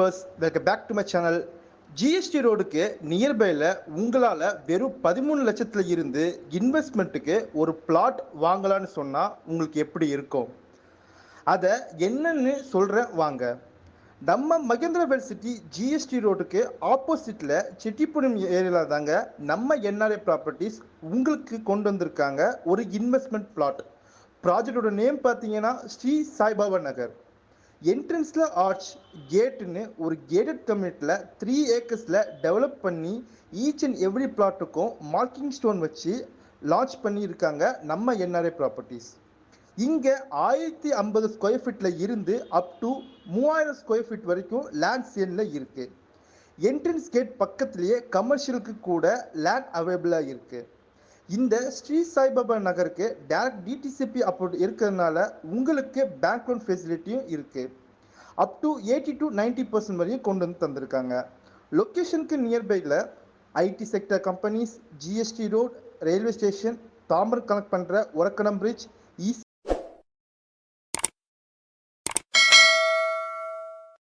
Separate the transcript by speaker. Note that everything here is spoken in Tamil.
Speaker 1: Viewers, welcome back to my channel. GST ரோடுக்கு நியர்பைல உங்களால் வெறும் 13 லட்சத்துல இருந்து இன்வெஸ்ட்மெண்ட்டுக்கு ஒரு பிளாட் வாங்கலான்னு சொன்னால் உங்களுக்கு எப்படி இருக்கும்? அதை என்னன்னு சொல்கிறேன் வாங்க. நம்ம மகேந்திரவேல் சிட்டி ஜிஎஸ்டி ரோடுக்கு ஆப்போசிட்டில் செட்டிப்புரம் ஏரியாவில் தாங்க நம்ம என்ஆர்ஐ ப்ராப்பர்ட்டிஸ் உங்களுக்கு கொண்டு வந்திருக்காங்க ஒரு இன்வெஸ்ட்மெண்ட் பிளாட். ப்ராஜெக்டோட நேம் பார்த்தீங்கன்னா ஸ்ரீ சாய்பாபா நகர். என்ட்ரன்ஸில் ஆர்ச் கேட்டுன்னு ஒரு கேட்டட் கம்யூனிட்டியில் 3 ஏக்கர்ஸில் டெவலப் பண்ணி ஈச் அண்ட் எவ்ரி பிளாட்டுக்கும் மார்க்கிங் ஸ்டோன் வச்சு லான்ச் பண்ணியிருக்காங்க நம்ம என்ஆர்ஐ ப்ராப்பர்ட்டிஸ். இங்கே 1050 ஸ்கொயர் ஃபீட்டில் இருந்து அப் டு 3000 ஸ்கொயர் ஃபீட் வரைக்கும் லேண்ட் சேலில் இருக்குது. என்ட்ரன்ஸ் கேட் பக்கத்துலேயே கமர்ஷியலுக்கு கூட லேண்ட் அவைலபிளாக இருக்குது. இந்த ஸ்ரீ சாய்பாபா நகருக்கு டைரக்ட் டிடிசிபி அப்ரூவ் இருக்கிறதுனால உங்களுக்கு பேங்க் லோன் ஃபெசிலிட்டியும் இருக்குது. அப் டு 80 to 90% வரையும் கொண்டு வந்து தந்திருக்காங்க. லொக்கேஷனுக்கு நியர்பையில் IT sector companies, GST road, railway station, Tambaram connect பண்ணுற ஒரக்கடம் பிரிட்ஜ்,